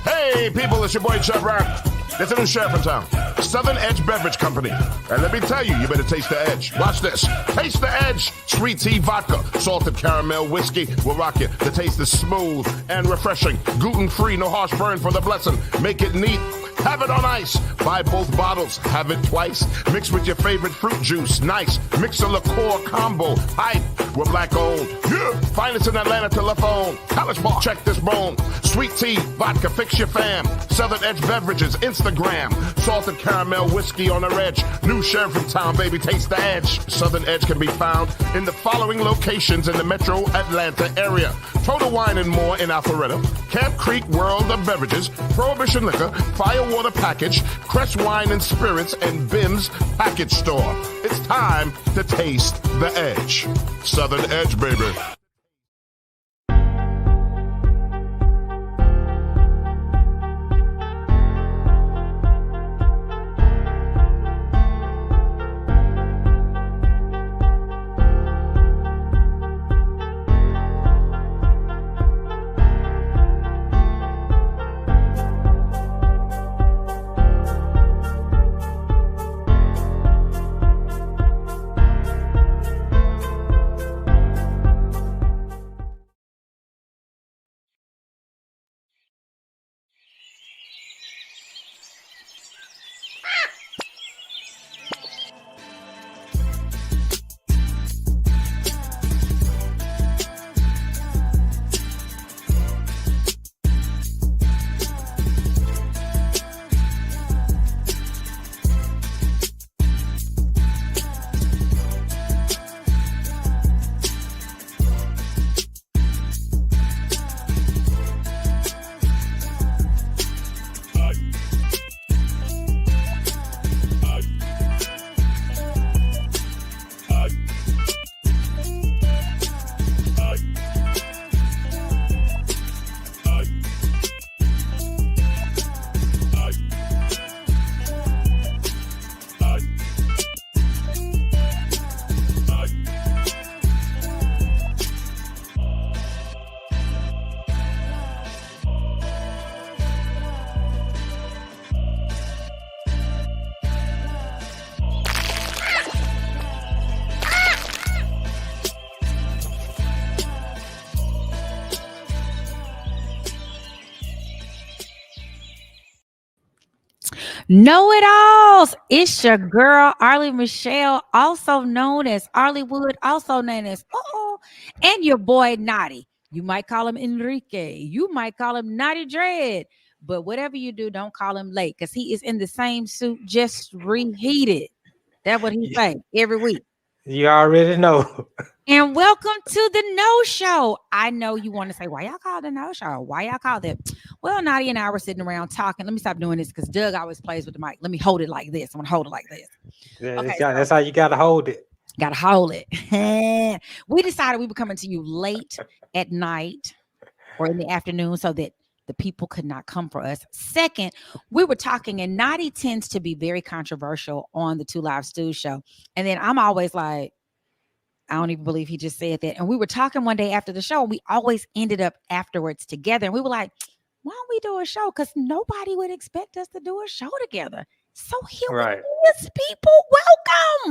Hey, people, it's your boy, Chef Rap. There's a new sheriff in town, Southern Edge Beverage Company. And let me tell you, you better taste the edge. Watch this. Taste the edge. Sweet tea vodka, salted caramel whiskey will rock you. The taste is smooth and refreshing. Gluten-free, no harsh burn for the blessing. Make it neat. Have it on ice. Buy both bottles. Have it twice. Mix with your favorite fruit juice. Nice. Mix a liqueur combo. Hype. We're black owned. Yeah. Finest in Atlanta telephone. College Bar. Check this bone. Sweet tea, vodka, fix your fam. Southern Edge Beverages, Instagram. Salted caramel whiskey on the edge. New sheriff in town, baby. Taste the edge. Southern Edge can be found in the following locations in the metro Atlanta area. Total Wine and More in Alpharetta. Camp Creek World of Beverages. Prohibition Liquor. Firewater Package. Crest Wine and Spirits. And Bim's Package Store. It's time to taste the edge. Southern Edge, baby. Know-it-alls. It's your girl, Arlie Michelle, also known as Arlie Wood, also known as and your boy, Naughty. You might call him Enrique. You might call him Naughty Dread. But whatever you do, don't call him late because he is in the same suit, just reheated. That's what he say every week. You already know. And welcome to the No Show. I know you want to say, why y'all call the No Show? Why y'all call that? Well, Nadia and I were sitting around talking. Let me stop doing this because Doug always plays with the mic. Let me hold it like this. I'm going to hold it like this. Yeah, okay, that's how you got to hold it. Got to hold it. We decided we were coming to you late at night or in the afternoon so that the people could not come for us. Second, we were talking, and Naughty tends to be very controversial on the Two Live Stew show. And then I'm always like, I don't even believe he just said that. And we were talking one day after the show, and we always ended up afterwards together. And we were like, why don't we do a show? Because nobody would expect us to do a show together. So here it is, people.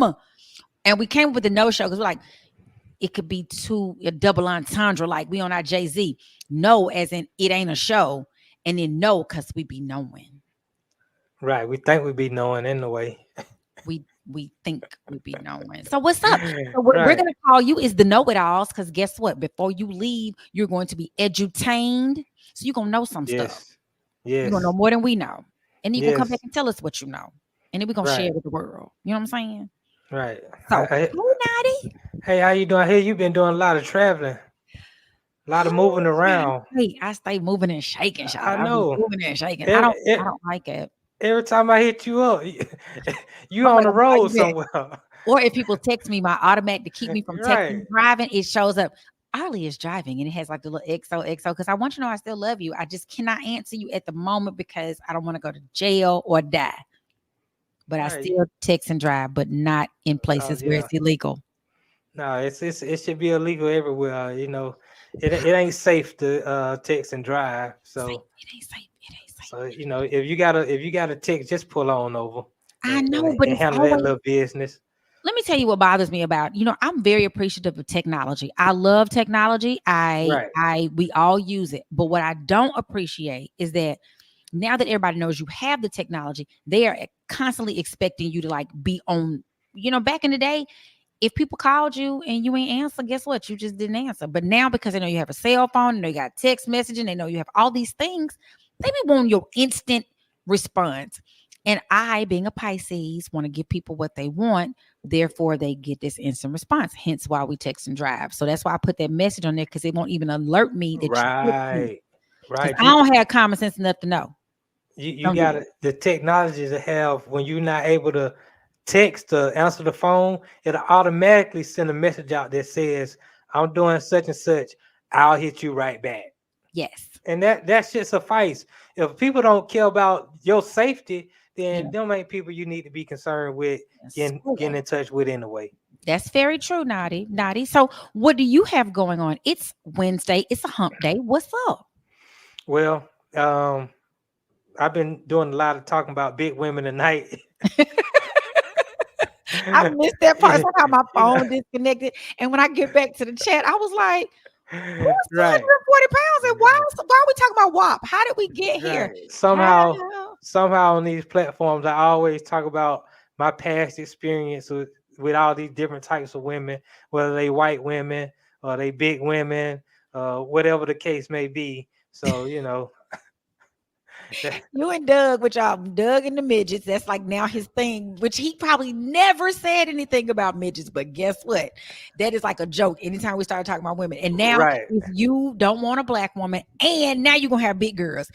Welcome. And we came up with the No Show because we're like, it could be a double entendre, like we on our Jay-Z. No, as in it ain't a show. And then no, because we be knowing. Right. We think we be knowing in the way. We think we be knowing. So what's up? So what we're going to call you is the know-it-alls, because guess what? Before you leave, you're going to be edutained. So you're going to know some stuff. Yes. You're going to know more than we know. And then you're going to come back and tell us what you know. And then we're going to share it with the world. You know what I'm saying? Right. So, Naughty. Hey, how you doing? Hey, you've been doing a lot of traveling. A lot of moving around. Hey, I stay moving and shaking. I know. Moving and shaking. I don't like it. Every time I hit you up, you on the road somewhere. Or if people text me, my automatic to keep me from texting driving, it shows up. Arlie is driving, and it has like the little XOXO because I want you to know I still love you. I just cannot answer you at the moment because I don't want to go to jail or die. But I still text and drive, but not in places where it's illegal. No, it should be illegal everywhere. You know, it ain't safe to text and drive. So it ain't safe. It ain't safe. So if you got a text, just pull on over I and, know, and, but and it's handle that always. little business. Let me tell you what bothers me about, I'm very appreciative of technology. I love technology. Right. We all use it. But what I don't appreciate is that now that everybody knows you have the technology, they are constantly expecting you to like be on, back in the day, if people called you and you ain't answer, guess what? You just didn't answer. But now because they know you have a cell phone, and they got text messaging, they know you have all these things, they be wanting your instant response. And I, being a Pisces, want to give people what they want. Therefore, they get this instant response. Hence why we text and drive. So that's why I put that message on there, because it won't even alert me that you hit me. Right. Because Right. I don't have common sense enough to know. You Don't do got that. the technology to have when you're not able to text or answer the phone, it'll automatically send a message out that says, I'm doing such and such. I'll hit you right back. Yes. And that should suffice. If people don't care about your safety, then Yeah. them ain't people you need to be concerned with Yes. getting in touch with anyway. That's very true, Naughty. Naughty. So, what do you have going on? It's Wednesday. It's a hump day. What's up? Well, I've been doing a lot of talking about big women tonight. I missed that part. Somehow my You know, phone disconnected. And when I get back to the chat, I was like, who's right, 240 pounds? And why are we talking about WAP? How did we get here? right. Somehow, How? somehow on these platforms, I always talk about my past experience with all these different types of women, whether they white women or they big women, whatever the case may be. So that- You and Doug, which y'all, Doug and the midgets, that's like now his thing, which he probably never said anything about midgets. But guess what? That is like a joke anytime we start talking about women. And now, right, if you don't want a black woman, and now you're going to have big girls,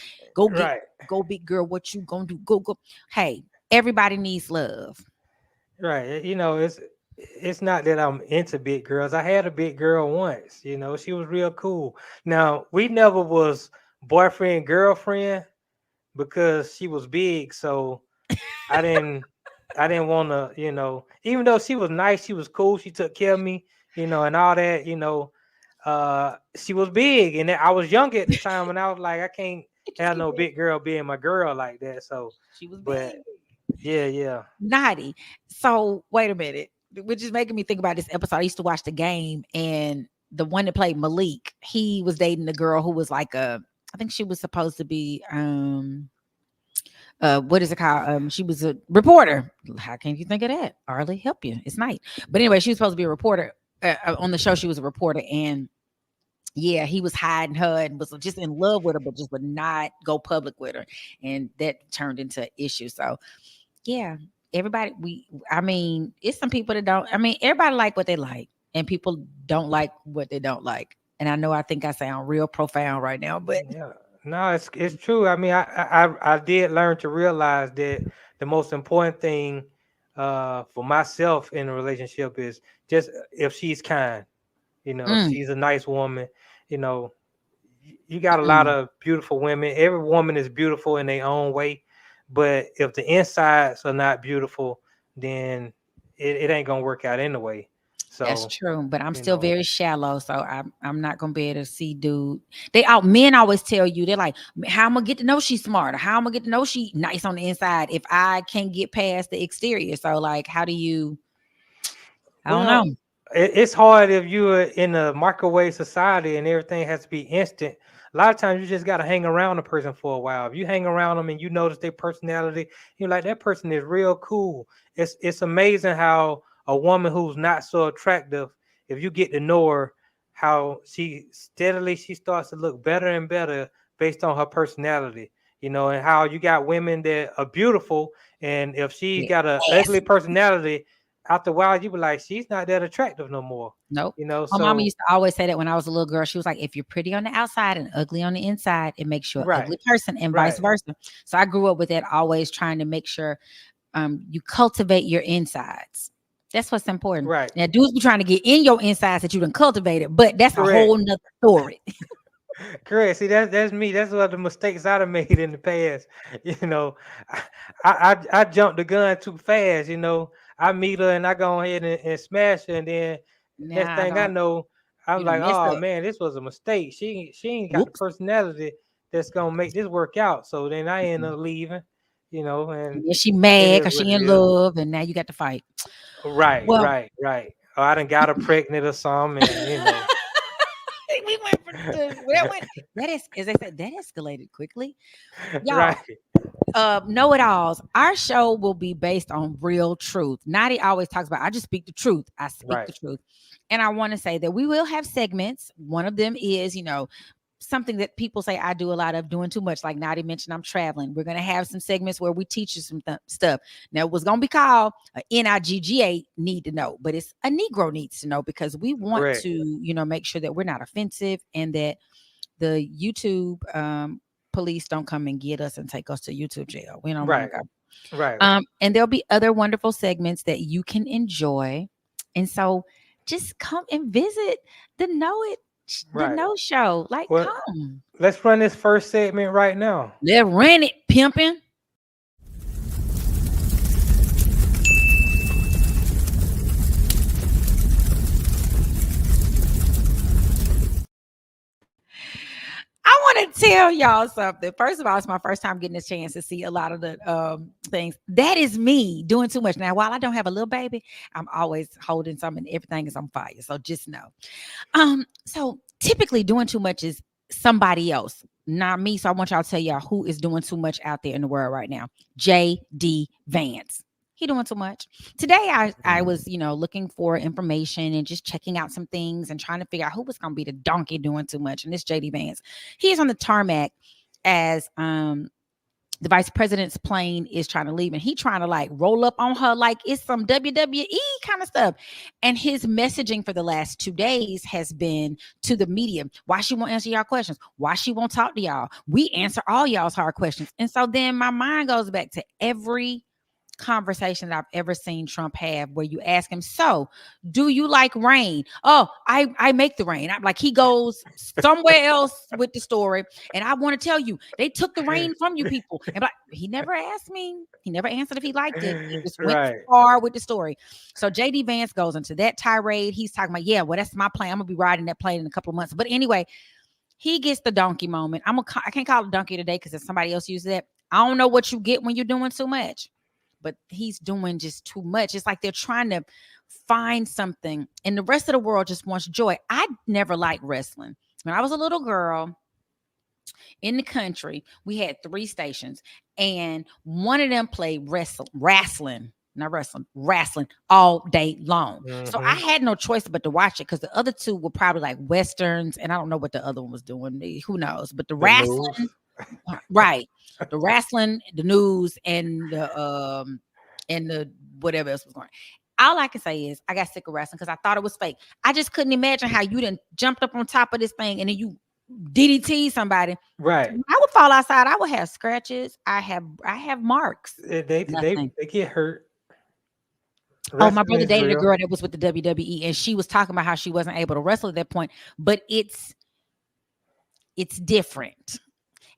right, go big girl. What you going to do? Go. Hey, everybody needs love. right. It's not that I'm into big girls. I had a big girl once. She was real cool. Now we never was boyfriend girlfriend because she was big. So I didn't I didn't want to, even though she was nice, she was cool, she took care of me, and all that, she was big and I was young at the time and I was like, I can't Just have keep no it. big girl being my girl like that. So, She was but big. yeah, yeah. Naughty. So wait a minute, which is making me think about this episode. I used to watch the game, and the one that played Malik, he was dating the girl who was like I think she was supposed to be what is it called? She was a reporter. How can you think of that? Arlie, help you. It's night. But anyway, she was supposed to be a reporter. On the show, she was a reporter, and yeah, he was hiding her and was just in love with her, but just would not go public with her, and that turned into an issue. So yeah, everybody. I mean, it's some people that don't. I mean, everybody like what they like, and people don't like what they don't like. And I know I think I sound real profound right now, but Yeah, no, it's true. I mean, I did learn to realize that the most important thing for myself in a relationship is just if she's kind, if mm, she's a nice woman, you know, you got a lot mm, of beautiful women. Every woman is beautiful in their own way, but if the insides are not beautiful, then it ain't gonna work out anyway. that's So, true. But I'm you still know, very shallow, so I'm not gonna be able to see, dude. They out men always tell you they're like, how I'm gonna get to know she's smart, or how I'm gonna get to know she nice on the inside if I can't get past the exterior. So like, how do you? I don't well, know. it's hard if you're in a microwave society and everything has to be instant. A lot of times you just got to hang around a person for a while. If you hang around them and you notice their personality, you're like, that person is real cool. It's amazing how a woman who's not so attractive, if you get to know her, how she starts to look better and better based on her personality. And how you got women that are beautiful, and if she got a Yes. ugly personality, after a while you be like, she's not that attractive no more. Nope. My mama So used to always say that when I was a little girl. She was like, if you're pretty on the outside and ugly on the inside, it makes you an right, ugly person, and vice right, versa. So I grew up with that, always trying to make sure you cultivate your insides. That's what's important. right. Now, dudes be trying to get in your insides that you done cultivated, but that's a Correct. whole nother story. Correct. See, that's me. That's one of the mistakes I've made in the past. You know, I, I jumped the gun too fast. I meet her and I go ahead and smash her, and then next Nah, I thing I don't. know, I'm You done like, messed oh up. man, this was a mistake. She ain't got the Whoops. personality that's gonna make this work out. So then I end up leaving, you know, and And she it mad is because what she it in is. love, and now you got to fight. Right, Well, right, right. Or I done got her pregnant or something, and you know. we went for that went that is, as I said, that escalated quickly. Y'all, Right, know-it-alls. Our show will be based on real truth. Nadi always talks about, I just speak the truth. I speak the right, truth. And I want to say that we will have segments. One of them is, something that people say I do a lot of, doing too much. Like Nadi mentioned, I'm traveling. We're going to have some segments where we teach you some stuff. Now, it was going to be called NIGGA need to know, but it's a Negro needs to know, because we want correct. to, make sure that we're not offensive, and that the YouTube police don't come and get us and take us to YouTube jail. We don't want to Right, go. right, And there'll be other wonderful segments that you can enjoy. And so just come and visit the the right. No Show. Like, Well, come. let's run this first segment right now. Let's run it, pimping. I want to tell y'all something. First of all, it's my first time getting a chance to see a lot of the things. That is me doing too much. Now, while I don't have a little baby, I'm always holding something. Everything is on fire. So just know. So typically doing too much is somebody else, not me. So I want y'all to tell y'all who is doing too much out there in the world right now. J.D. Vance. He doing too much. Today I was, looking for information and just checking out some things and trying to figure out who was gonna be the donkey doing too much. And this JD Vance. He is on the tarmac as the vice president's plane is trying to leave, and he trying to like roll up on her like it's some WWE kind of stuff. And his messaging for the last 2 days has been to the media: why she won't answer y'all questions, why she won't talk to y'all. We answer all y'all's hard questions. And so then my mind goes back to every conversation that I've ever seen Trump have, where you ask him, so do you like rain? Oh, I make the rain. I'm like, he goes somewhere else with the story. And I want to tell you, they took the rain from you people. And like, he never asked me. He never answered if he liked it. He just went Right. far with the story. So JD Vance goes into that tirade. He's talking about, yeah, well, that's my plan. I'm gonna be riding that plane in a couple of months. But anyway, he gets the donkey moment. I can't call it donkey today because if somebody else uses it, I don't know what you get when you're doing too much. But he's doing just too much. It's like they're trying to find something, and the rest of the world just wants joy. I never liked wrestling. When I was a little girl in the country, we had 3 stations, and one of them played wrestling all day long. So I had no choice but to watch it, because the other 2 were probably like westerns, and I don't know what the other one was doing. Who knows? But the wrestling, right? The wrestling, the news, and the whatever else was going. All I can say is I got sick of wrestling because I thought it was fake. I just couldn't imagine how you done jumped up on top of this thing and then you DDT somebody. Right. When I would fall outside, I would have scratches. I have marks. They get hurt. Oh, my brother Wrestling is dated a real. girl that was with the WWE, and she was talking about how she wasn't able to wrestle at that point, but it's different.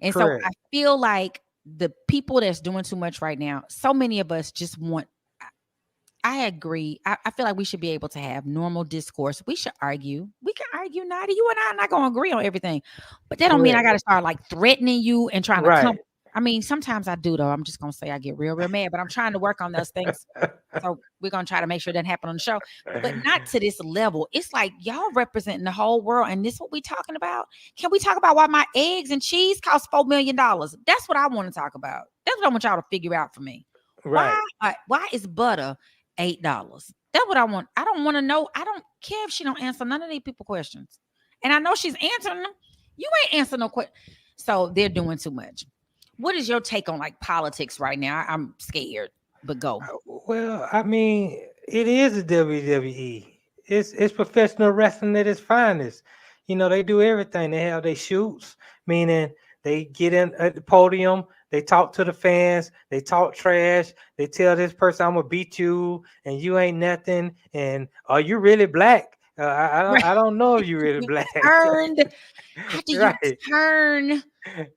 And so Correct. I feel like the people that's doing too much right now, so many of us just want, I agree. I feel like we should be able to have normal discourse. We should argue. We can argue, Nadi. You and I are not going to agree on everything. But that don't mean I Correct. got to start like threatening you and trying to come. Right. I mean, sometimes I do, though. I'm just going to say I get real, real mad. But I'm trying to work on those things. So we're going to try to make sure it doesn't happen on the show. But not to this level. It's like y'all representing the whole world. And this is what we talking about. Can we talk about why my eggs and cheese cost $4 million? That's what I want to talk about. That's what I want y'all to figure out for me. Right. Why is butter $8? That's what I want. I don't want to know. I don't care if she don't answer none of these people questions. And I know she's answering them. You ain't answering no question. So they're doing too much. What is your take on like politics right now? I'm scared, but go. Well, I mean, it is a WWE. It's professional wrestling at its finest. You know, they do everything. They have their shoots, meaning they get in at the podium, they talk to the fans, they talk trash, they tell this person, I'm gonna beat you and you ain't nothing. And are you really black? I don't know if you really black. Turned. How do you Right. turn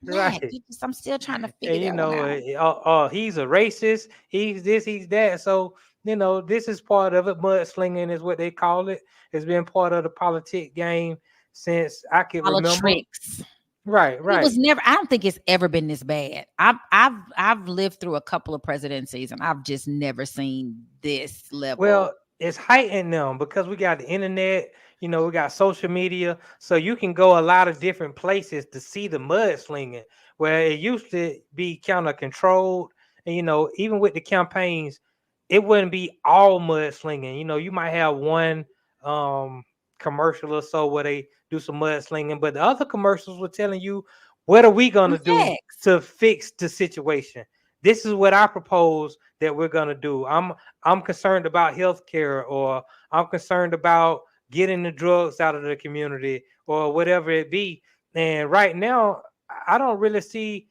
black? Right. I'm still trying to And figure that one out. he's a racist, he's this, he's that. So, this is part of it. Mudslinging is what they call it. It's been part of the politic game since I can remember. Politics. Right, It right. was never. I don't think it's ever been this bad. I've lived through a couple of presidencies, and I've just never seen this level. Well, it's heightened them because we got the internet, we got social media, so you can go a lot of different places to see the mudslinging, where it used to be kind of controlled. And even with the campaigns, it wouldn't be all mudslinging. You might have one um commercial or so where they do some mudslinging, but the other commercials were telling you what are we gonna do Facts. to fix the situation. This is what I propose that we're gonna do. I'm concerned about healthcare, or I'm concerned about getting the drugs out of the community, or whatever it be. And right now, I don't really see.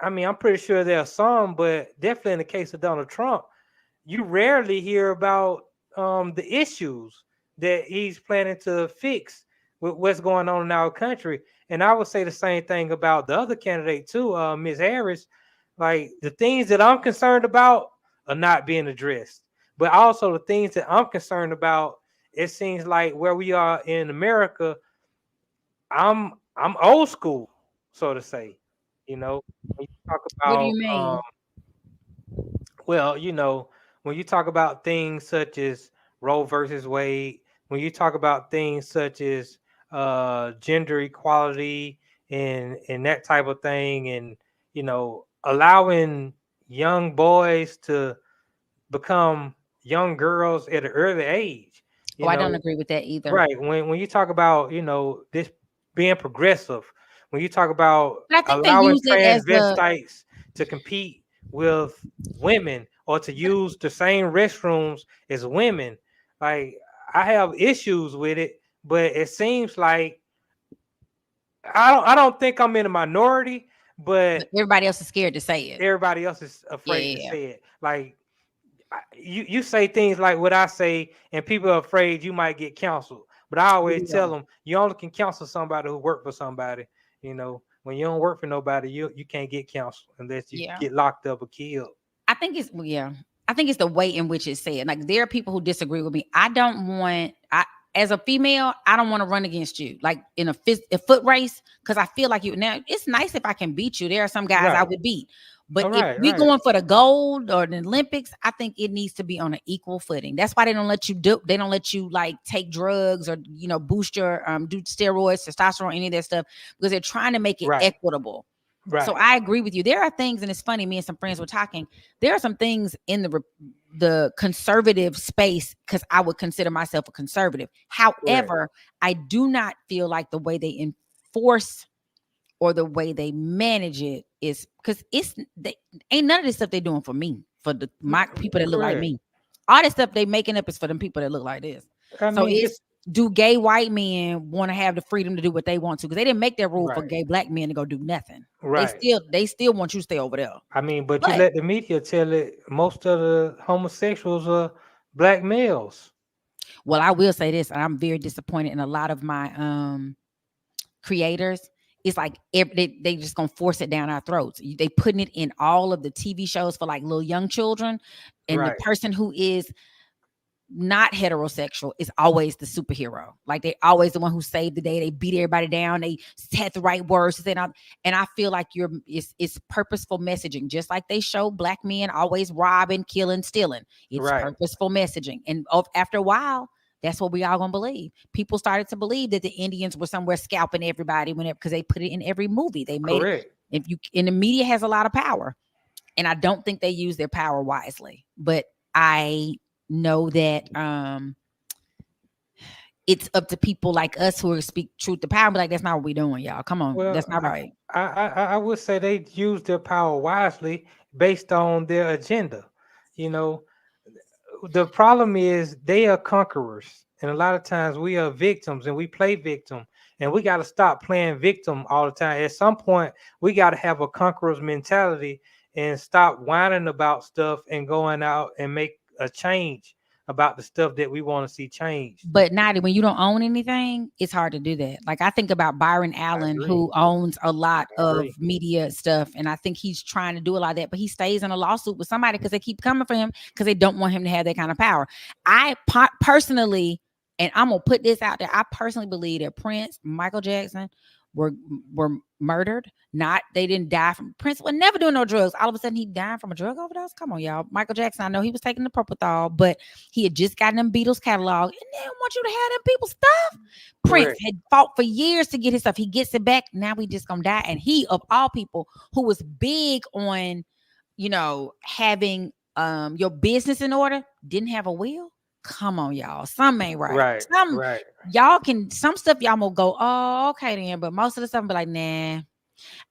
I mean, I'm pretty sure there are some, but definitely in the case of Donald Trump, you rarely hear about the issues that he's planning to fix with what's going on in our country. And I would say the same thing about the other candidate too, Ms. Harris. Like the things that I'm concerned about are not being addressed, but also the things that I'm concerned about. It seems like where we are in America, I'm old school, so to say. When you talk What do about you mean? well, when you talk about things such as Roe versus Wade, when you talk about things such as gender equality and that type of thing, and allowing young boys to become young girls at an early age, Oh, you I don't know, agree with that either. right? When you talk about this being progressive, when you talk about But I think they allowing use it as the transvestites to compete with women or to use the same restrooms as women, like I have issues with it, but it seems like I don't think I'm in a minority, but but everybody else is scared to say it. everybody else is afraid to Yeah. say it. Like you say things like what I say, and people are afraid you might get counseled. But I always Yeah. tell them you only can counsel somebody who worked for somebody. When you don't work for nobody, you can't get counseled unless you Yeah. get locked up or killed. I think it's well, yeah. I think it's the way in which it's said. Like there are people who disagree with me. I don't want I as a female, I don't want to run against you like in a foot race because I feel like you now it's nice if I can beat you. There are some guys I Right. would beat. But All if right. we Right. going for the gold or the Olympics, I think it needs to be on an equal footing. That's why they don't let you like take drugs or boost your do steroids, testosterone, any of that stuff because they're trying to make it Right. equitable. So Right. I agree with you. There are things, and it's funny. Me and some friends were talking. There are some things in the conservative space because I would consider myself a conservative. Correct. However, I do not feel like the way they enforce or the way they manage it is because they ain't none of this stuff they're doing for me, for my people that look like Correct. me. All this stuff they making up is for them people that look like this. I So mean, it's just do gay white men want to have the freedom to do what they want to? Because they didn't make that rule for right. gay black men to go do nothing. They Right. still they still want you to stay over there. I mean, but you But let the media tell it. Most of the homosexuals are black males. well, I will say this, and I'm very disappointed in a lot of my creators. It's like they just gonna force it down our throats. They putting it in all of the TV shows for like little young children, and the Right. person who is not heterosexual is always the superhero. Like they always the one who saved the day. They beat everybody down. They had the right words to say. And I feel like it's purposeful messaging, just like they show black men always robbing, killing, stealing. It's Right. purposeful messaging. And after a while, that's what we all gonna believe. People started to believe that the Indians were somewhere scalping everybody whenever because they put it in every movie. They made it. Correct. If you and the media has a lot of power, and I don't think they use their power wisely. But I know that it's up to people like us who speak truth to power. But like, that's not what we're doing, y'all. Come on, Well, that's not right. I would say they use their power wisely based on their agenda. You know, the problem is they are conquerors, and a lot of times we are victims, and we play victim, and we got to stop playing victim all the time. At some point, we got to have a conqueror's mentality and stop whining about stuff and going out and make a change about the stuff that we want to see changed. But not when you don't own anything, it's hard to do that. Like I think about Byron I Allen, agree. who owns a lot I of agree. media stuff, and I think he's trying to do a lot of that. But he stays in a lawsuit with somebody because they keep coming for him because they don't want him to have that kind of power. I personally, and I'm gonna put this out there, I personally believe that Prince, Michael Jackson, were murdered. Not they didn't die from Prince was never doing no drugs. All of a sudden he died from a drug overdose. Come on, y'all. Michael Jackson, I know he was taking the propofol, but he had just gotten them Beatles catalog and they didn't want you to have them people's stuff. Prince Correct. had fought for years to get his stuff. He gets it back. Now we just gonna die. And he, of all people, who was big on, having your business in order, didn't have a will. Come on, y'all. Some ain't right. Right. Some stuff y'all will go, oh, okay then. But most of the stuff be like, nah.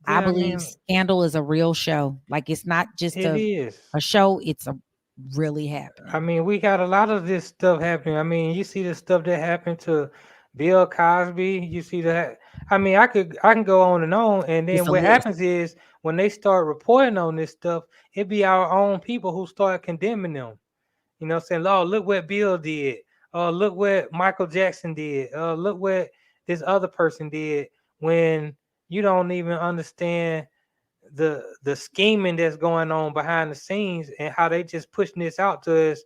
I believe Scandal is a real show. Like it's not just a show, it's a really happening. I mean, we got a lot of this stuff happening. I mean, you see the stuff that happened to Bill Cosby. You see that. I mean, I can go on, and then what happens is when they start reporting on this stuff, it be our own people who start condemning them. Saying, "Oh, look what Bill did. Oh, look what Michael Jackson did. Look what this other person did." When you don't even understand the scheming that's going on behind the scenes and how they just pushing this out to us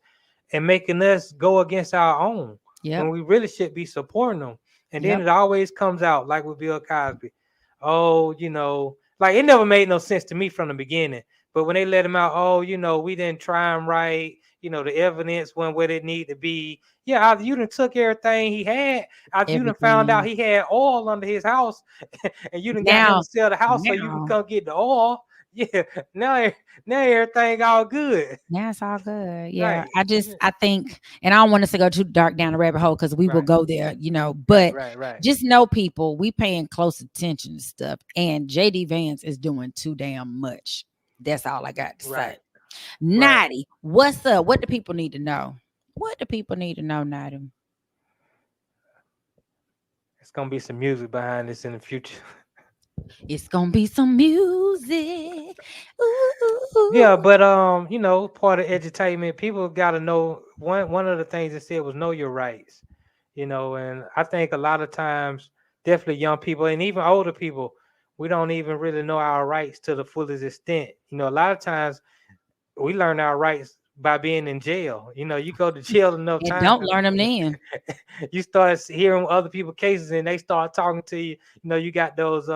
and making us go against our own. When we really should be supporting them. And then it always comes out like with Bill Cosby. Oh, like it never made no sense to me from the beginning. But when they let him out, oh, we didn't try him right. The evidence went where it needed to be. Yeah, either you done took everything he had, either you done found out he had oil under his house, and you done got him to sell the house so you can come get the oil. Yeah, now everything all good. Yeah, it's all good. Yeah, right. I think, and I don't want us to go too dark down the rabbit hole because we will go there, But just know, people, we paying close attention to stuff, and JD Vance is doing too damn much. That's all I got to say. Naughty, what's up? What do people need to know? What do people need to know, Naughty? It's gonna be some music behind this in the future. It's gonna be some music. Ooh. Yeah, but part of edutainment, people gotta know one of the things it said was know your rights. And I think a lot of times, definitely young people and even older people, we don't even really know our rights to the fullest extent. A lot of times we learn our rights by being in jail. You go to jail enough times. Don't learn them then. You start hearing other people's cases and they start talking to you. You got those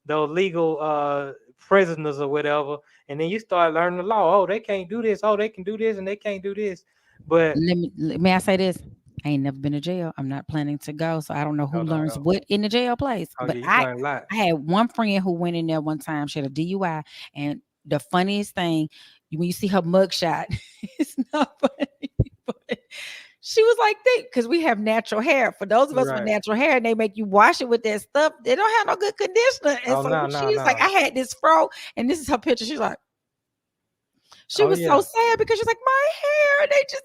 legal prisoners or whatever, and then you start learning the law. Oh, they can't do this. Oh, they can do this and they can't do this. But may I say this? I ain't never been to jail. I'm not planning to go, so I don't know who learns what in the jail place. But I had one friend who went in there one time. She had a DUI, and the funniest thing, when you see her mugshot, it's not funny, but she was like, because we have natural hair. For those of us with natural hair, and they make you wash it with that stuff, they don't have no good conditioner. And she's like, I had this fro, and this is her picture. She's like, she was so sad because she's like, my hair, and they just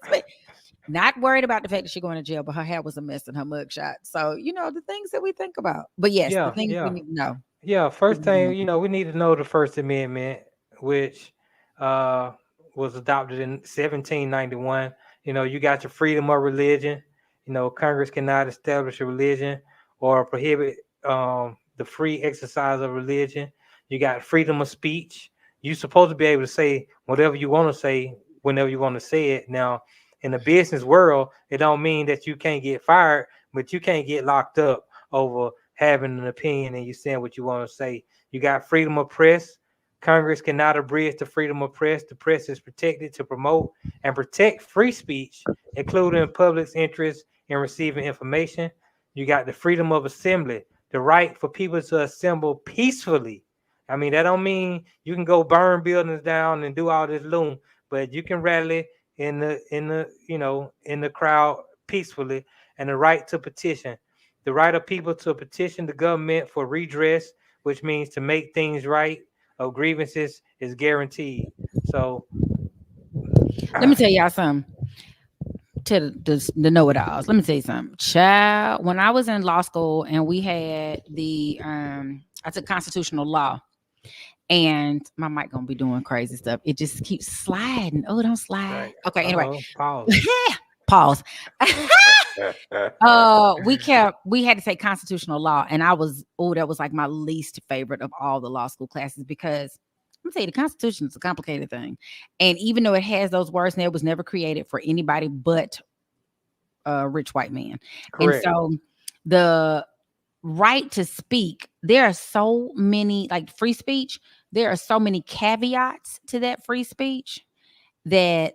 not worried about the fact that she's going to jail, but her hair was a mess in her mugshot. So, the things that we think about. But yes, the things we need to know. Yeah, first thing, we need to know the First Amendment, which was adopted in 1791. You got your freedom of religion. Congress cannot establish a religion or prohibit the free exercise of religion. You got freedom of speech. You're supposed to be able to say whatever you want to say whenever you want to say it. Now, in the business world, it don't mean that you can't get fired, but you can't get locked up over having an opinion and you saying what you want to say. You got freedom of press. Congress cannot abridge the freedom of press. The press is protected to promote and protect free speech, including public's interest in receiving information. You got the freedom of assembly, the right for people to assemble peacefully. I mean, that don't mean you can go burn buildings down and do all this loom, but you can rally in the crowd peacefully. And the right to petition, the right of people to petition the government for redress, which means to make things right, of grievances, is guaranteed. So let me tell y'all something. To the know-it-alls, let me tell you something. Child, when I was in law school and we had I took constitutional law, and my mic gonna be doing crazy stuff. It just keeps sliding. Oh, don't slide. Right. Okay, anyway. Pause. We had to take constitutional law, and that was like my least favorite of all the law school classes, because I'm gonna tell you, the Constitution is a complicated thing, and even though it has those words, and it was never created for anybody but a rich white man. Correct. And so right to speak, there are so many, like free speech, there are so many caveats to that free speech that,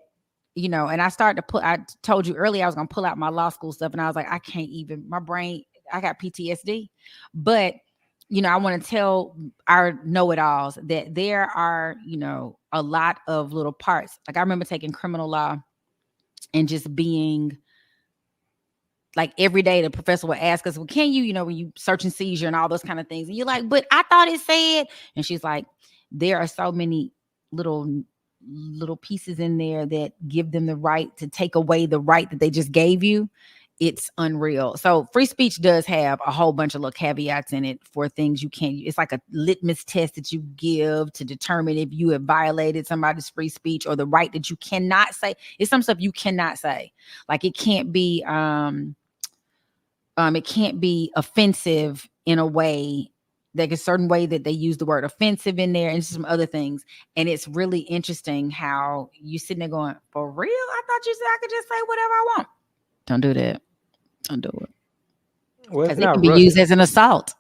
you know, and I told you earlier I was going to pull out my law school stuff, and I was like, I can't even, my brain, I got PTSD. But, you know, I want to tell our know-it-alls that there are, you know, a lot of little parts. Like I remember taking criminal law and just being like, every day the professor would ask us, well, can you, you know, when you search and seizure and all those kind of things, and you're like, but I thought it said, and she's like, there are so many little pieces in there that give them the right to take away the right that they just gave you. It's unreal. So free speech does have a whole bunch of little caveats in it for things you can't. It's like a litmus test that you give to determine if you have violated somebody's free speech or the right that you cannot say. It's some stuff you cannot say. Like it can't be offensive in a way, like a certain way that they use the word offensive in there, and some other things. And it's really interesting how you sitting there going, for real? I thought you said I could just say whatever I want. Don't do that. Don't do it. Well, Because it can be used as an assault.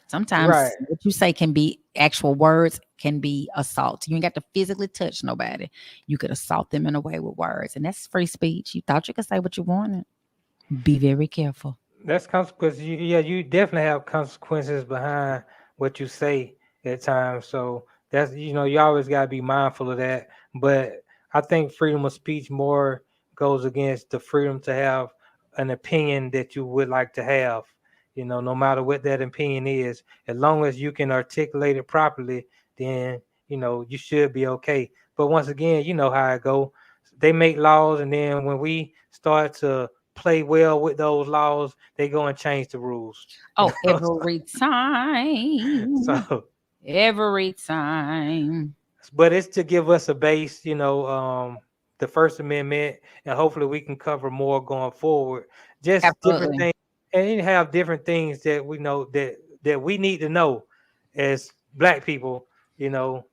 Sometimes Right. what you say can be actual words, can be assault. You ain't got to physically touch nobody. You could assault them in a way with words. And that's free speech. You thought you could say what you wanted. Be very careful. That's consequences. You definitely have consequences behind what you say at times. So that's, you know, you always got to be mindful of that. But I think freedom of speech more goes against the freedom to have an opinion that you would like to have. You know, no matter what that opinion is, as long as you can articulate it properly, then, you know, you should be okay. But once again, you know how it go. They make laws, and then when we start to play well with those laws, they go and change the rules. Oh, every time. So Every time. but it's to give us a base, you know, the First Amendment, and hopefully we can cover more going forward. Just different Absolutely. things, and have different things that we know that we need to know as Black people, you know,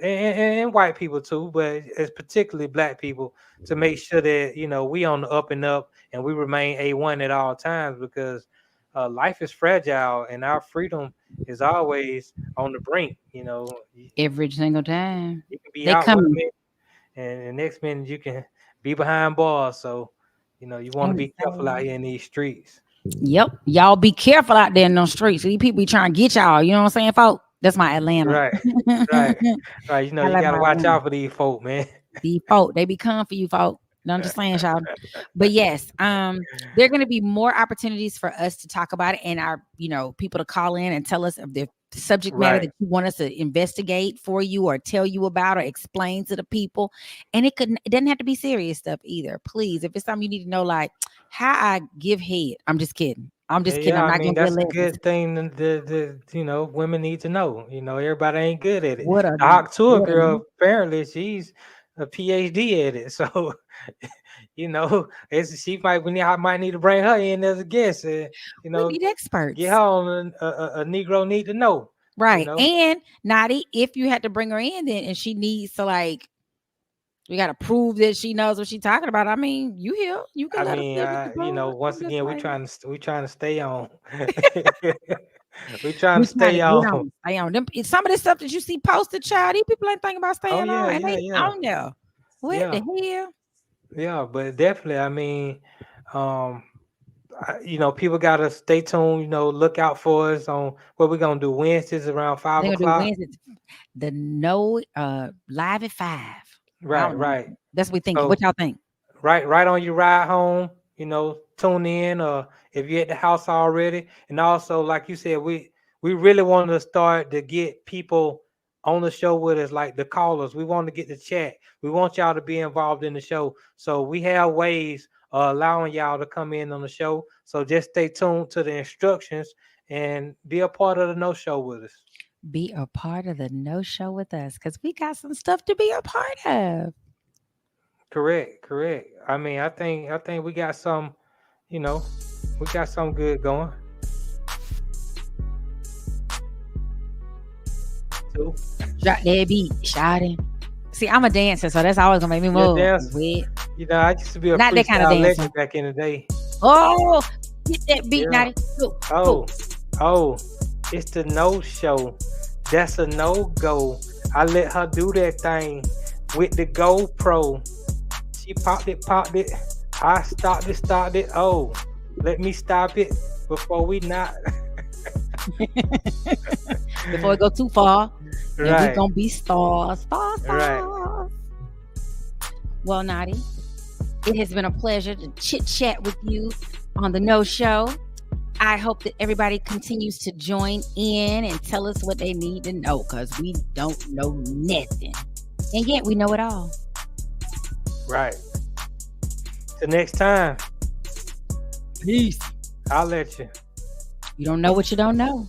and white people too, but as particularly Black people, to make sure that, you know, we on the up and up, and we remain A1 at all times, because life is fragile and our freedom is always on the brink. You know, Every single time. you can be They out 1 come. minute, and the next minute you can be behind bars. So, you know, you want to be careful out here in these streets. Yep. Y'all be careful out there in those streets. These people be trying to get y'all. You know what I'm saying, folk? That's my Atlanta. Right, right, right. You know, I you like got to my watch Atlanta. out for these folk, man. These folk, they be coming for you, folk. No, I'm just saying, y'all. But yes, there are going to be more opportunities for us to talk about it, and our, you know, people to call in and tell us of the subject matter Right. that you want us to investigate for you, or tell you about, or explain to the people. And it doesn't have to be serious stuff either. Please, if it's something you need to know, like how I give head. I'm just kidding. I'm just kidding. Yeah, I'm I not mean, gonna get that's a lessons. good thing that you know, women need to know. You know, everybody ain't good at it. What a The Hawk Tour what a girl, apparently she's a PhD at it. So, you know, she might, I might need to bring her in as a guest, and, you we know, need get experts. her on a Negro need to know. You Right. know, And Nadi, if you had to bring her in then, and she needs to, like, we got to prove that she knows what she's talking about. I mean, you here, you can I let us mean, see if you can you prove know, it. once I'm just again, we like, trying to stay on. We trying we to trying to stay get on. on, stay on them. Some of this stuff that you see posted, child, these people ain't thinking about Oh staying yeah, on, and yeah, they yeah, on there. What yeah, the hell? yeah. But definitely, I mean, you know, people gotta stay tuned. You know, look out for us on what we're gonna do Wednesdays around 5 They're gonna do o'clock. Wednesday, the no live at 5. I Right, don't know. right. That's what we think. So What y'all think? right on your ride home, you know, tune in, or if you're at the house already. And also, like you said, we really want to start to get people on the show with us, like the callers. We want to get the chat. We want y'all to be involved in the show. So we have ways of allowing y'all to come in on the show. So just stay tuned to the instructions and be a part of the no show with us. Be a part of the no show with us, because we got some stuff to be a part of. Correct. I mean, I think we got some, you know, we got some good going. Too. Drop that beat, shouting. See, I'm a dancer, so that's always gonna make me You're a move. dancer? With You know, I used to be a not that kind of freestyle dancer. legend back in the day. Oh, get that beat, Yeah. Natty. Go, Oh, Oh, it's the no show. That's a no go. I let her do that thing with the GoPro. She popped it. I stopped it. Oh, let me stop it before we not. Before we go too far, and Right. we're gonna be stars. Right. Well, Nadi, it has been a pleasure to chit chat with you on the No Show. I hope that everybody continues to join in and tell us what they need to know, because we don't know nothing, and yet we know it all. Right. Till next time. Peace. I'll let you. You don't know what you don't know.